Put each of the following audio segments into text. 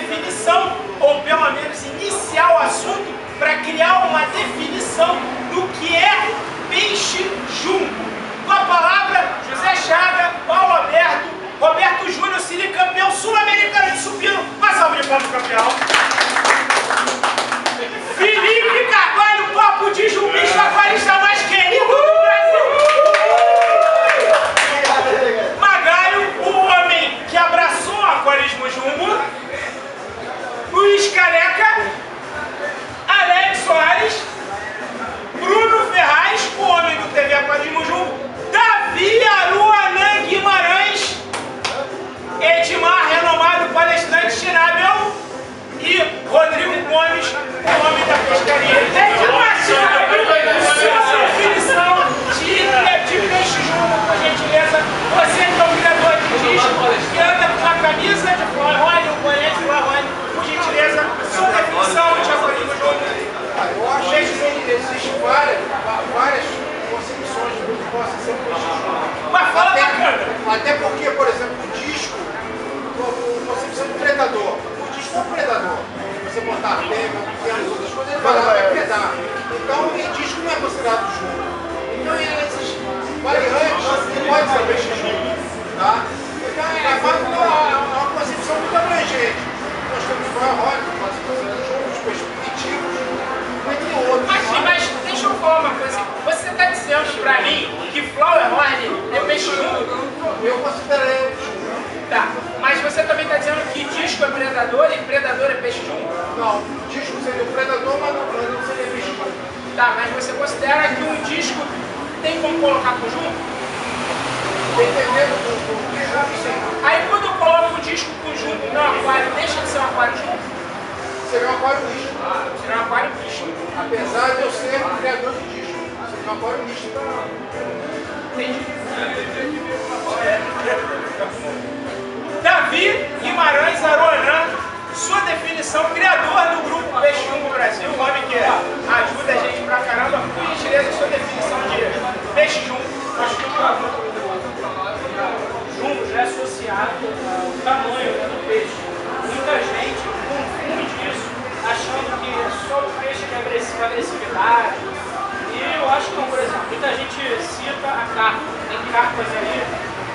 definição, ou pelo menos iniciar o assunto, para criar uma definição do que é peixe-jumbo. Com a palavra, José Chaga, Paulo Alberto, Roberto Júnior, campeão sul-americano de supino. Uma salva de palmas, campeão. Felipe Carvalho, papo de jumbista, aquarista mais querido do Brasil. Magalho, o homem que abraçou o aquarismo jumbo. Luiz Careca, Alex Soares, Bruno Ferraz, o homem do TV Aquarismo Jumbo, Davi Aruanã Guimarães, Edmar, renomado palestrante Schnabel, e Rodrigo Gomes, o homem da pescaria. Edmar Schnabel, sua definição de peixe-jumbo, por gentileza. Você que é o criador de disco, que anda com a camisa de Florone, o boné de Florone, por gentileza, sua definição de aquarismo jumbo. Eu acho que existem várias concepções do que possa ser peixe-jumbo. Mas fala bacana. Até porque, por exemplo, o disco, a concepção do predador. O disco é um predador. Você botar pega, pequenas outras coisas, ele vai predar. Então, o disco não é considerado jumbo. Então, esses variantes pode ser peixe-jumbo. Tá? Então, é uma concepção muito abrangente. Nós temos o Roy, que pode ser considerado jumbo, os peixes primitivos, entre outros. Mas deixa eu falar uma coisa. Você está dizendo pra mim que Flower Horn é peixe-jumbo? Eu considero ele jumbo. Tá, mas você também está dizendo que disco é predador e predador é peixe-jumbo? Não, o disco seria o predador, mas não seria peixe-jumbo. Tá, mas você considera que um disco tem como colocar com jumbo? Dependendo do jumbo, sim. Aí quando eu coloco o disco com jumbo no aquário, deixa de ser um aquário jumbo? Seria um aquário misto. Será um aquário misto. Apesar de eu ser um criador de disco. Seria um aquário misto. Entendi. Davi Guimarães Aruanã, sua definição, criador do grupo Peixe Jumbo Brasil, o homem que ajuda a gente pra caramba, por gentileza, sua definição de peixe jumbo. Jumbo já é associado ao tamanho do peixe. Muita gente confunde isso, achando que é só o peixe que é agressividade. E eu acho que não, por exemplo, muita gente cita a carpa. Tem carpas ali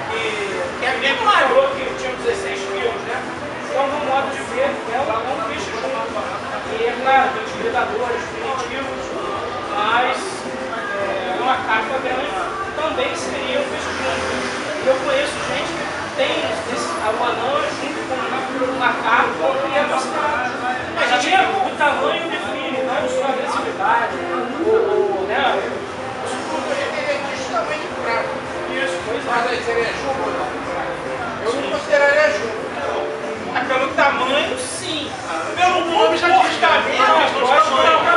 que é bem maior, que tinha 16 quilos, né? Então, no modo de ver, é um peixe jumbo. E é claro, tem os predadores primitivos, mas uma carpa grande também seria um peixe jumbo. Eu conheço gente que tem o anão junto com uma carpa e é considerado. Mas a gente, o tamanho define, não só a agressividade, né? Justamente fraco. Isso, pois Mas é. aí seria jumbo ou não? Eu não consideraria jumbo. Pelo tamanho, sim. Pelo comportamento,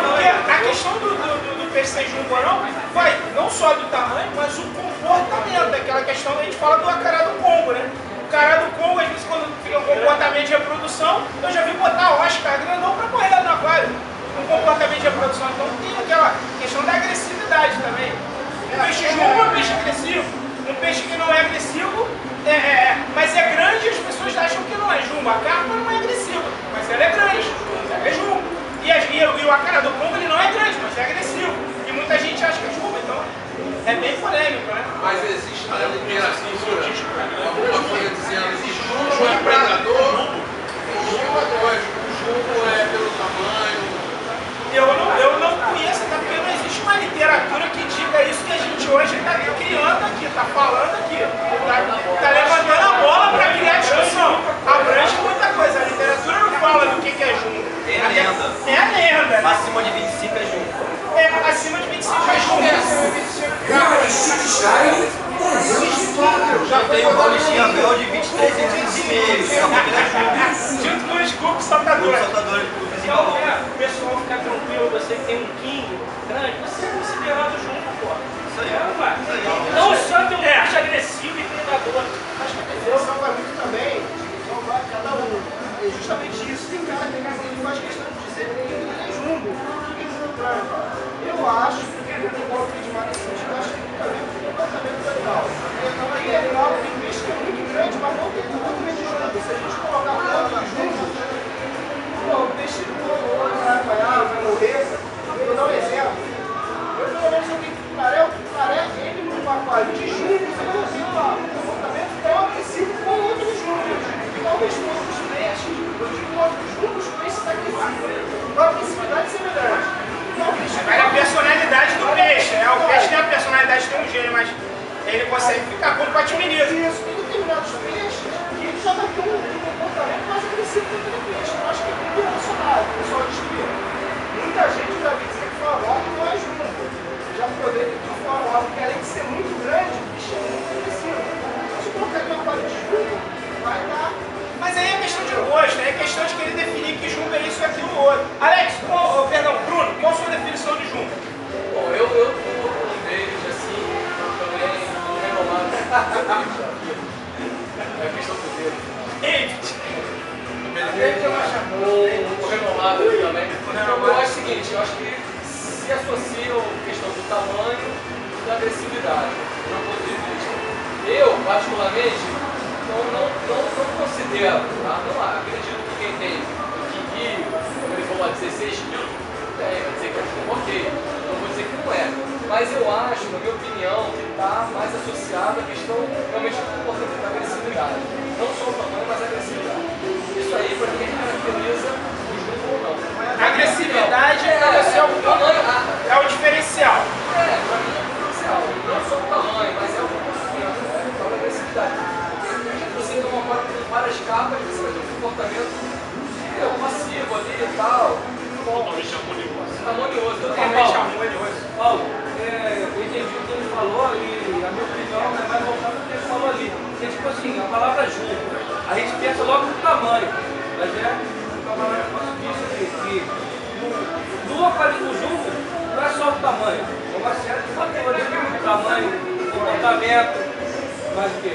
porque a questão do peixe ser jumbo ou não, vai não só do tamanho, mas o comportamento. Aquela questão que a gente fala do acará do Congo, né? O cará do Congo, às vezes, quando fica o comportamento de reprodução, eu já vi botar Oscar grandão para correr lá no aquário. Um comportamento de reprodução. Então tem aquela questão da agressividade também. O peixe jumbo é um peixe agressivo. Um peixe que não é agressivo, mas é grande, as pessoas acham que não é jumbo. A carpa não é agressiva, mas ela é grande, ela é jumbo. E o acará do Congo ele não é grande, mas é agressivo. E muita gente acha que é jumbo, então é bem polêmico, né? Mas existe na literatura alguma coisa dizendo que jumbo é predador, o jumbo é pelo tamanho. Eu não conheço, até porque não existe uma literatura que diga isso que a gente hoje está criando aqui, está falando aqui, está levantando a bola para criar discussão. Abrange muita coisa, a literatura não fala do que é jumbo. É a lenda. É a lenda, né? Acima de 25 é jumbo. Acima de 25 é jumbo. Já tem o Paulistinha Bel de 23 centímetros e meio. Junto com os grupos saltadores. Então, o pessoal ficar tranquilo, você que tem um King grande, você é considerado junto, pô. Isso aí. Não só tem um peixe agressivo e predador. Acho que a definição vai muito também, só vai cada um. É justamente isso. Tem cara que faz questão de dizer que ele é jumbo. O que é jumbo branco? Eu acho que eu concordo com o Edmar nesse sentido, acho que tem a ver com o comportamento legal. E é legal, tem peixe que é muito grande, mas não tem comportamento de jumbo. Se a gente colocar tanto jumbo, consegue ficar como patiminismo. Isso, tem determinados peixes que ele já vai ter um comportamento mais agressivo que aquele peixe. Eu acho que é muito relacionado, o pessoal desvia. Muita gente já vi dizer que foi logo não é junto. Já poder que foi logo, porque além de ser muito grande, o bicho é muito agressivo. Se colocar aqui uma parede de jumbo, vai dar. Mas aí é questão de gosto, é questão de querer definir que jumbo é isso e aquilo outro. Alex, perdão, Bruno, qual a sua definição de jumbo? Bom, eu tô com um deles, assim, também renomado. É questão do dedo. O renomado também. Eu acho o seguinte, eu acho que se associa a questão do tamanho e da agressividade, do meu ponto de vista. Eu, particularmente, não considero, tá? Não acredito que quem tem Kiki, como ele falou, 16 quilos, vai dizer que é ok, não vou dizer que não é. Mas eu acho, na minha opinião, que está mais associado à questão realmente do comportamento da agressividade. Não só o tamanho, mas a agressividade. Isso aí, para mim, caracteriza o jumbo ou não. A agressividade é o diferencial. Para mim é o diferencial. Não só o tamanho, mas é o comportamento, a agressividade. Você tem uma bola com várias capas, você vai ter um comportamento passivo ali e tal. Totalmente harmonioso. Totalmente harmonioso. Paulo, eu entendi o que ele falou e a minha opinião é mais voltada do que ele falou ali. Porque, tipo assim, a palavra jumbo, a gente pensa logo no tamanho. Mas é o camarada disse que no aparelho do jumbo não é só o tamanho, é uma série de fatores, o tamanho, o comportamento, mais o que?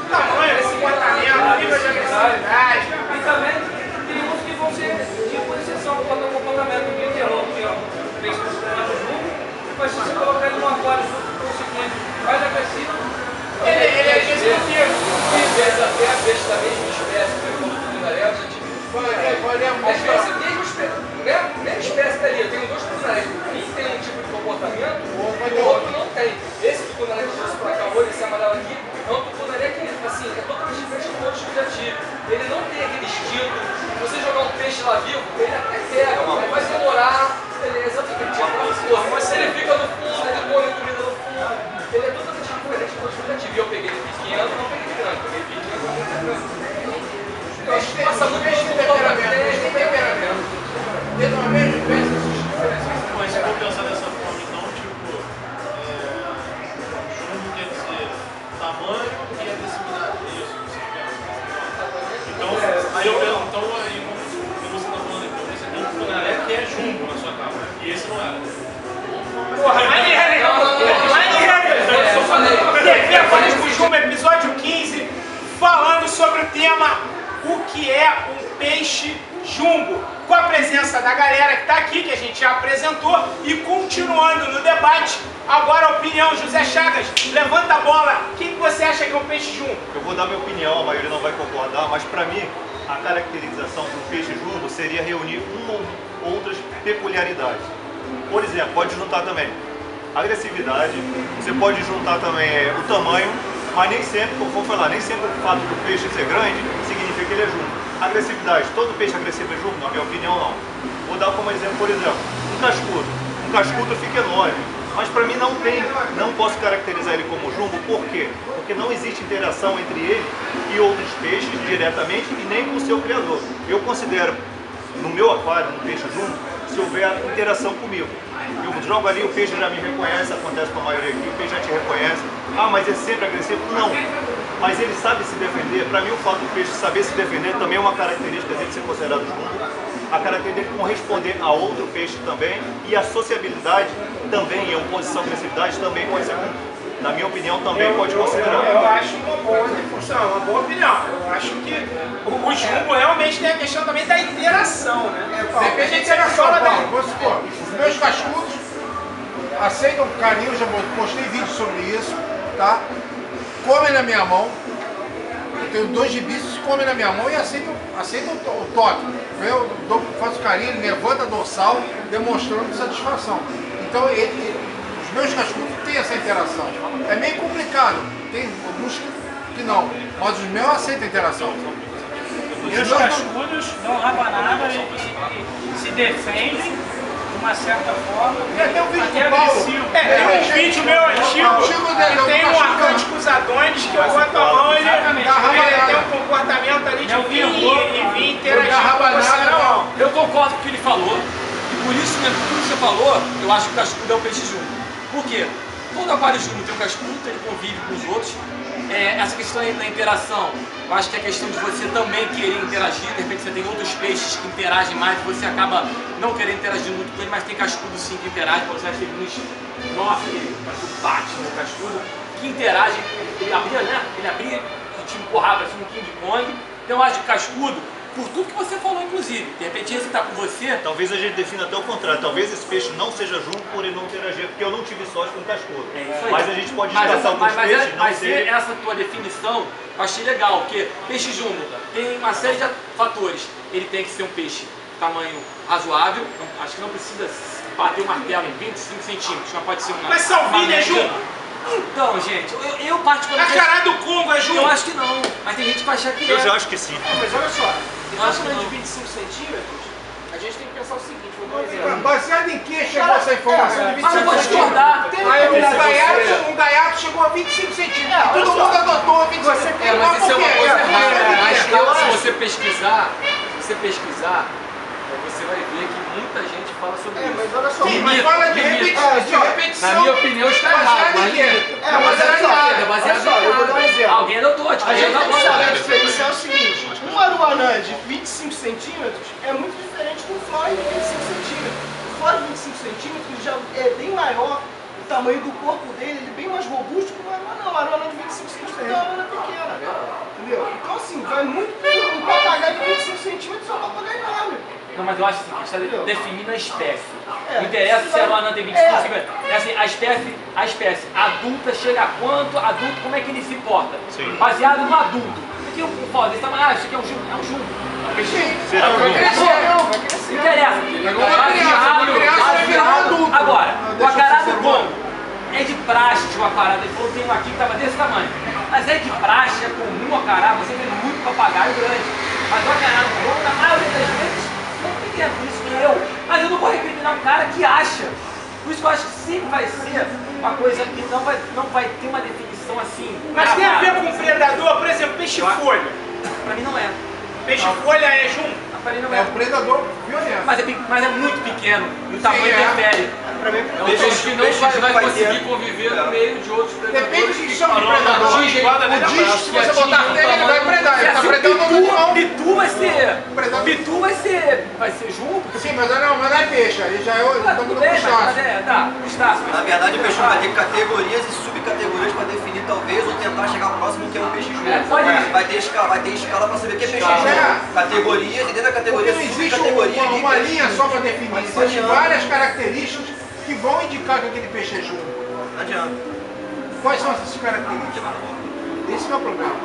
Tamanho, comportamento, nível de agressividade. E também tem uns que vão ser tipo exceção quanto ao comportamento do terror, que é um peixe considerado jumbo, mas se você colocar ele num aquário junto com o seguinte, mais agressivo, Ele é destrutivo. Às vezes até a peixe da mesma espécie, como o tucunaré, a gente... Às vezes a mesma espécie está ali, eu tenho dois tucunarés, um tem um tipo de comportamento, o outro não tem. Esse tucunaré que eu trouxe para cá, olho esse amarelo aqui, é um tucunaré que, assim, é totalmente diferente do outro que eu já tive. Ele não tem aquele instinto, se você jogar um peixe lá vivo, ele até pega, mas vai demorar, beleza, fica tipo aquela força. Mas se ele fica no fundo, ele come comida no fundo, ele é totalmente diferente do outro que eu já tive. Eu peguei ele pequeno, não peguei grande, peguei pequeno, não peguei grande. Passa muito temperamento. Dentro da mesma espécie, Mas se for pensar dessa forma, então, tipo, jumbo quer dizer tamanho e agressividade. Isso, você quer. Então, aí eu pergunto, então, aí, como você está falando, então, você tem um tucunaré que é jumbo na sua capa, e esse não era. Porra, TV Aquários com Jumbo, episódio 15, falando sobre o tema o que é um peixe jumbo, com a presença da galera que está aqui, que a gente já apresentou, e continuando no debate, agora a opinião, José Chagas, levanta a bola, o que você acha que é um peixe jumbo? Eu vou dar minha opinião, a maioria não vai concordar, mas para mim a caracterização de um peixe jumbo seria reunir uma ou outras peculiaridades. Por exemplo, pode juntar também agressividade, você pode juntar também o tamanho, mas nem sempre, como vou falar, nem sempre o fato do peixe ser grande significa que ele é jumbo. Agressividade, todo peixe agressivo é jumbo? Na minha opinião, não. Vou dar como exemplo, por exemplo, um cascudo. Um cascudo fica enorme, mas para mim não posso caracterizar ele como jumbo, por quê? Porque não existe interação entre ele e outros peixes diretamente e nem com o seu criador. Eu considero, no meu aquário, um peixe jumbo, se houver interação comigo. Eu jogo ali, o peixe já me reconhece, acontece com a maioria aqui, o peixe já te reconhece. Ah, mas é sempre agressivo? Não. Mas ele sabe se defender. Para mim, o fato do peixe saber se defender também é uma característica dele ser considerado jumbo. A característica de corresponder a outro peixe também. E a sociabilidade também, em oposição à agressividade, também pode ser, na minha opinião, também pode considerar. Eu acho uma boa discussão, uma boa opinião. Eu acho que o jumbo realmente tem a questão também da interação, né? Depende da interação, Paulo. Vamos supor, os meus cascudos aceitam carinho, já postei vídeo sobre isso, tá? Comem na minha mão. Eu tenho 2 gibis que comem na minha mão e aceitam o toque. Eu faço carinho, ele levanta a dorsal, demonstrando satisfação. Então, os meus cascudos têm essa interação. É meio complicado, tem alguns que não, mas os meus aceitam a interação. Os cascudos dão rabanada e se defendem, uma certa forma, Tem um vídeo até do Paulo. agressivo. Tem um vídeo meu antigo, dele, tem um Acânticos Adões que eu boto a mão, ele tem um comportamento ali de vir interagir com você na mão. Eu concordo com o que ele falou, e por isso mesmo, tudo que você falou, eu acho que o cascudo é o peixe junto. Por quê? Todo aquário junto tem o cascudo, ele convive com os outros. Essa questão aí da interação, eu acho que é questão de você também querer interagir. De repente você tem outros peixes que interagem mais, você acaba não querendo interagir muito com ele, mas tem cascudo sim que interage. Você acha que ele nossa, ele bate no cascudo, que interage, ele abria, né? Ele abria, que te empurrava assim, um King Kong. Então eu acho que cascudo, por tudo que você falou, inclusive, de repente esse que está com você. Talvez a gente defina até o contrário. Talvez esse peixe não seja junto por ele não interagir, porque eu não tive sorte com o cascudo. Mas a gente pode descartar alguns peixes não ser. Essa tua definição eu achei legal, porque peixe jumbo tem uma série de fatores. Ele tem que ser um peixe de tamanho razoável, acho que não precisa bater o martelo em 25 centímetros, mas pode ser uma. Mas salvilha é jumbo? Então, gente, eu particularmente. A cara do Congo é jumbo? Eu acho que não, mas tem gente que vai achar que Eu já acho que sim. Mas olha só, Eu acho que falando não. de 25 centímetros, a gente tem que pensar o seguinte, vou dar um exemplo. Baseado em que chegou essa informação de 25 Mas eu vou discordar. Um gaiato chegou a 25 centímetros. Todo mundo adotou 25 centímetros. Mas isso é uma coisa Por quê? errada. Mas claro, se você pesquisar, você vai ver que muita gente fala sobre isso. Mas olha só, Sim, mas fala de repetição. Na minha opinião está errado. Mas mas é baseado só, eu vou dar um exemplo. Alguém adotou, tipo, A gente tem que adotou. saber diferenciar o seguinte, um aruanã de 25 centímetros é muito diferente do Flora de 25 centímetros. O Flora de 25 centímetros já é bem maior, o tamanho do corpo dele, ele é bem mais robusto que o aruanã. O aruanã de 25 centímetros é uma aruanã pequena, entendeu? Então assim, vai muito um papagaio de 25 centímetros é um papagaio enorme. Não, mas eu acho assim, a gente está definindo a espécie. É, Não interessa se a aruanã tem 25 centímetros. É assim, a espécie adulta chega a quanto, adulto, como é que ele se porta? Sim. Baseado no adulto. Porque o foda, esse tamanho, isso aqui é um jumbo, Será que Vai crescer. Não interessa. Vai virar um adulto. Agora, o acará do Congo é de praxe o acará. Ele falou que tem um aqui que estava desse tamanho. Mas é de praxe, é comum o acará, você vê muito papagaio grande. Mas o acará do Congo, na maioria das vezes, não pequeno, por isso que mas eu não vou recriminar um cara que acha. Por isso que eu acho que sempre vai ser uma coisa que não vai ter uma definição assim. Mas tem a ver com predador, por exemplo, peixe-folha. Pra mim não é. Peixe-folha é jumbo? Pra mim não É é. um predador violento. Mas é muito pequeno. O tamanho é. interfere. É um peixe que não vai conseguir conviver no meio de outros predadores. Depende do que chama de predador. O disco, se você botar nele, ele vai predar. Ele tá predando todo animal. Pitu vai ser jumbo. Sim, mas não é peixe. Aí já é o Tudo tamanho do bem, mas crustáceo. crustáceo. Na verdade, o peixe vai ter categorias e subcategorias para definir, talvez, ou tentar chegar próximo que é um peixe junto. Vai ter escala para saber o que é peixe junto. Categorias, e dentro da categoria, Não existe subcategoria de uma peixe linha junto. só para definir. Existem várias características que vão indicar que aquele peixe é junto. Não adianta. Quais são essas características? Esse não é o problema.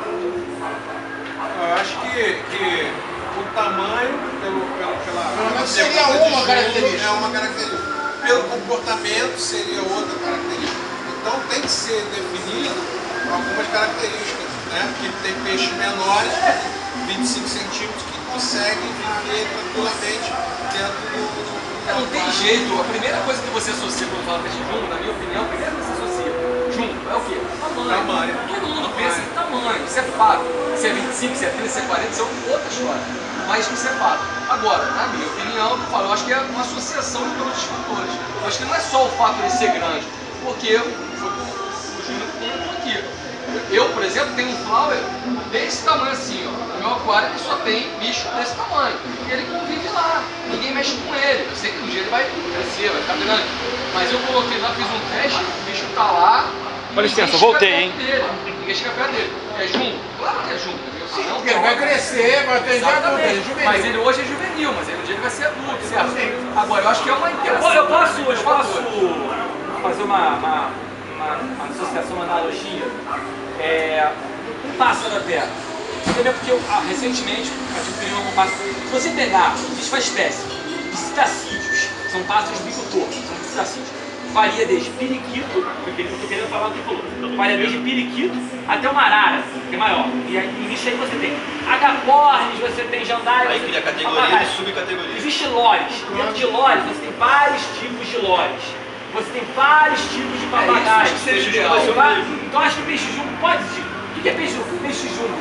Eu acho que o tamanho, pela Mas seria uma característica. é uma característica. Pelo comportamento seria outra característica. Então tem que ser definido algumas características, né? Porque tem peixes menores, 25 centímetros, que conseguem viver tranquilamente dentro do Não tem jeito. A primeira coisa que você associa quando fala peixe junto, na minha opinião, a primeira coisa que você associa junto é o quê? Tamanho. Todo mundo pensa em tamanho. Isso é fato. Se é 25, se é 30, se é 40, isso é outra história. Mas isso é fato. Agora, na minha opinião, eu falo, eu acho que é uma associação de todos os fatores. Eu acho que não é só o fato de ser grande, porque foi o Júnior comentou aqui. Eu, por exemplo, tenho um flower desse tamanho assim, ó. No meu aquário ele só tem bicho desse tamanho. E ele convive lá, ninguém mexe com ele. Eu sei que um dia ele vai crescer, vai ficar grande. Mas eu coloquei lá, fiz um teste, o bicho tá lá. Com licença, voltei, hein? Ninguém chega perto dele. É junto? Claro que é junto, entendeu? Sim, porque ele vai crescer, vai ter já adulto, ele é juvenil. Mas ele hoje é juvenil, mas ele um dia ele vai ser adulto, certo? Agora, eu acho que é uma interação. Eu posso fazer uma associação, uma analogia. Um pássaro até. Entendeu? Porque eu, recentemente adquiri um pássaro. Se você pegar, existe uma espécie de citacídeos, são pássaros bicotortos, são citacídeos. varia desde periquito, porque eu estou querendo falar do que falou, varia desde periquito até uma arara, que é maior. E aí, nisso aí você tem agapornis, você tem jandaia, Aí você cria tem categorias papagaios. e subcategorias. Existe lores. Dentro de lores você tem vários tipos de lores. Você tem vários tipos de papagaios. isso que seria ideal. Então acho que o peixe jumbo pode existir. O que é peixe jumbo? Peixe jumbo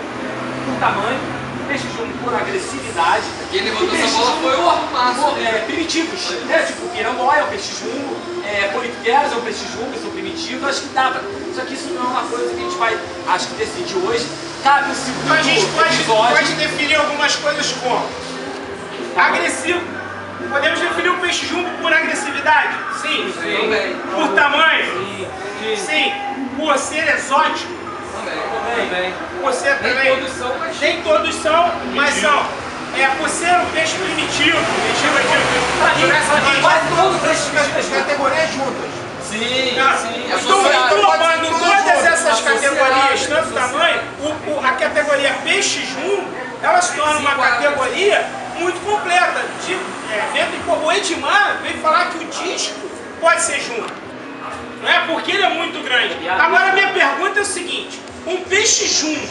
por tamanho, peixe jumbo por agressividade. Quem levantou essa bola foi o Márcio. Primitivos, né? Tipo, piramboia é um peixe jumbo, polipteros é um peixe jumbo, são primitivos. Acho que dá pra... Só que isso não é uma coisa que a gente vai, acho que decidir hoje. Cabe um segundo Então a gente episódio. pode definir algumas coisas como agressivo. Podemos definir o peixe jumbo por agressividade? Sim. Também. Por tamanho? Sim. Sim. Por ser exótico? Também. Por ser Nem também? todos são, mas... Nem todos são, mas são. Por ser um peixe primitivo. Quase todo peixe As categorias juntas. Sim, Então, associado. englobando todas essas Associado. categorias, tanto tamanho, a categoria peixe jumbo, ela se torna uma categoria muito completa. O Edmar veio falar que o disco pode ser jumbo, não é? Porque ele é muito grande. Agora, a minha pergunta é o seguinte: um peixe jumbo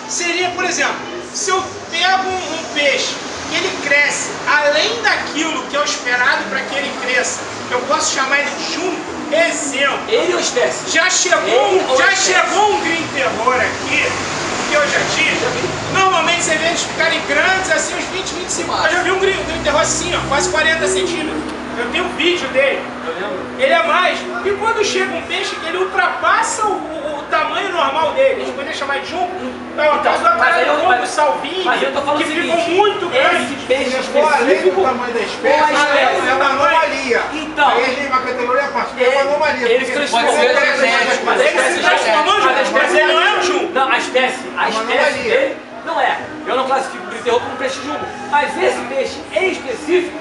seria, por exemplo, se eu pego um peixe que ele cresce além daquilo que é o esperado para que ele cresça, eu posso chamar ele de jumbo? Exemplo. Ele é uma espécie. Já chegou um Green Terror aqui, que eu já tive. Normalmente você vê eles ficarem grandes, assim, uns 20, 25. Eu já vi um Green Terror assim, ó, quase 40 centímetros. Eu tenho um vídeo dele. Ele é mais. E quando chega um peixe que ele ultrapassa o tamanho normal dele, a gente poderia chamar de jumbo. É o caso da parada do salvinho, mas eu tô falando que o ficou seguinte, muito grande. esse peixe Além específico, do tamanho da espécie, ou a espécie. é uma anomalia. Então, Aí ele tem uma categoria à parte, é uma anomalia. Ele se porque transformou. pode ser Mas a espécie já é. Mas ele não é um jumbo. Não, a espécie anomalia. dele não é. Eu não classifico o terror como peixe jumbo. Mas esse peixe em específico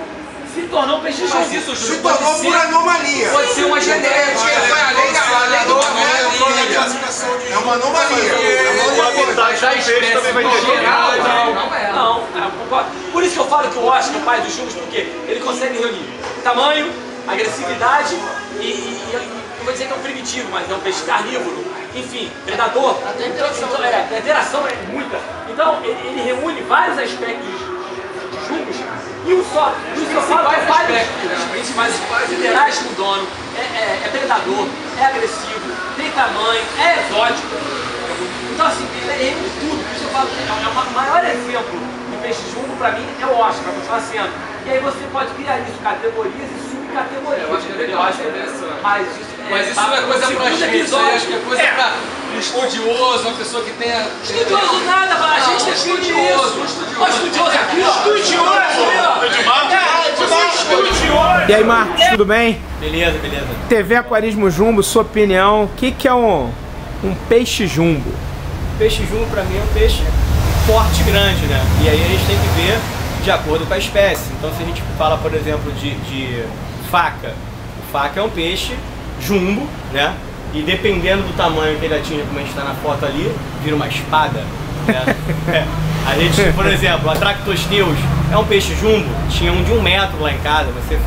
se tornou um peixe jumbo. Mas isso, Se Júlio, tornou por anomalia. pode ser uma genética. Vai além da anomalia. É uma anomalia. O habitat do peixe também vai ter Não, eu concordo. Por isso que eu falo que o Oscar é o pai dos jumbos, porque ele consegue reunir tamanho, agressividade eu vou dizer que é um primitivo, mas é um peixe carnívoro, enfim, predador. A interação é muita. Então, ele reúne vários aspectos de jumbos e um só. Por isso que eu falo que é vários mas interage com o dono, é predador, é agressivo, tem tamanho, é exótico. Então, assim, ele reúne tudo. Por isso que eu falo que o maior exemplo de peixe jumbo, pra mim, é o Oscar, vai continuar sendo. E aí você pode criar isso, categorias e subcategorias. Eu acho que é legal, acho que é interessante. Mas isso não é coisa pra gente, acho que é coisa pra um estudioso, uma pessoa que tenha... Estudioso nada, a gente é estudioso. Estudioso aqui, ó. E aí, Marcos, tudo bem? Beleza. TV Aquarismo Jumbo, sua opinião, o que é um peixe jumbo? Peixe jumbo pra mim é um peixe porte grande, né? E aí a gente tem que ver de acordo com a espécie. Então se a gente fala, por exemplo, de faca, o faca é um peixe jumbo, né? E dependendo do tamanho que ele atinge, como a gente está na foto ali, vira uma espada, né? A gente, por exemplo, a Tractosteus é um peixe jumbo, tinha um de 1 metro lá em casa, você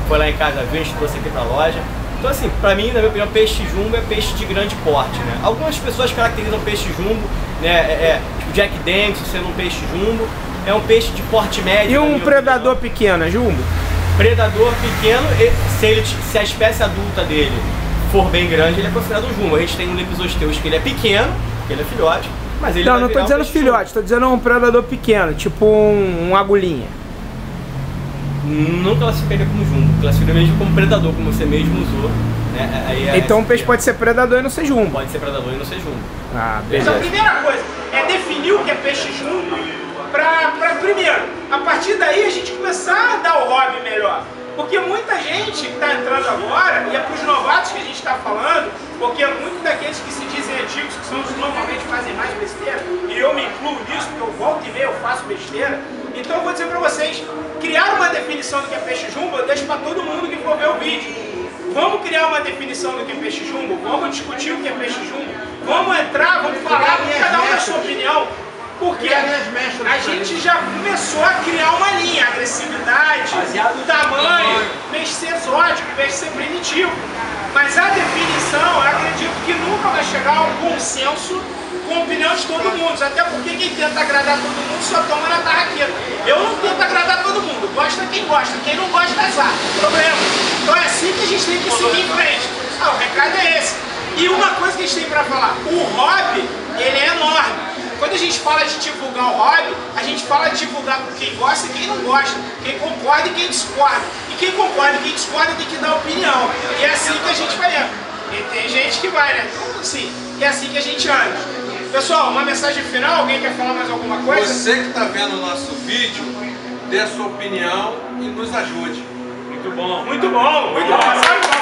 foi lá em casa ver, a gente trouxe aqui pra loja. Então assim, pra mim, na minha opinião, peixe jumbo é peixe de grande porte, né? Algumas pessoas caracterizam peixe jumbo, né? Tipo Jack Dempsey sendo um peixe jumbo, é um peixe de porte médio. E um predador pequeno, é jumbo? Predador pequeno, se a espécie adulta dele for bem grande, ele é considerado um jumbo. A gente tem um Lepisosteus que ele é pequeno, ele é filhote, mas ele não tô dizendo filhote, tô dizendo um predador pequeno, tipo um agulhinha. Não classificaria como jumbo, classificaria mesmo como predador, como você mesmo usou, né? Então o peixe pode ser predador e não ser jumbo. Pode ser predador e não ser jumbo. Ah, beleza. Então a primeira coisa é definir o que é peixe jumbo pra primeiro, a partir daí a gente começar a dar o hobby melhor. Porque muita gente que está entrando agora, e é para os novatos que a gente está falando, porque muitos daqueles que se dizem antigos, que são os que normalmente fazem mais besteira, e eu me incluo nisso, porque eu volto e meio eu faço besteira. Então eu vou dizer para vocês, criar uma definição do que é peixe jumbo, eu deixo para todo mundo que for ver o vídeo. Vamos criar uma definição do que é peixe jumbo, vamos discutir o que é peixe jumbo, vamos entrar, vamos falar, cada um da sua opinião. Porque a gente já começou a criar uma linha, agressividade, tamanho, peixe ser exótico, peixe ser primitivo. chegar a um consenso com a opinião de todo mundo. Até porque quem tenta agradar todo mundo só toma na tarraqueta. Eu não tento agradar todo mundo. Gosta quem gosta. Quem não gosta, azar. Problema. Então é assim que a gente tem que seguir em frente. O recado é esse. E uma coisa que a gente tem pra falar. O hobby, ele é enorme. Quando a gente fala de divulgar o hobby, a gente fala de divulgar com quem gosta e quem não gosta, quem concorda e quem discorda. E quem concorda e quem discorda tem que dar opinião. E é assim que a gente vai indo. E tem gente que vai, né? Então, assim, é assim que a gente anda. Pessoal, uma mensagem final? Alguém quer falar mais alguma coisa? Você que está vendo o nosso vídeo, dê a sua opinião e nos ajude. Muito bom. Muito bom, muito bom.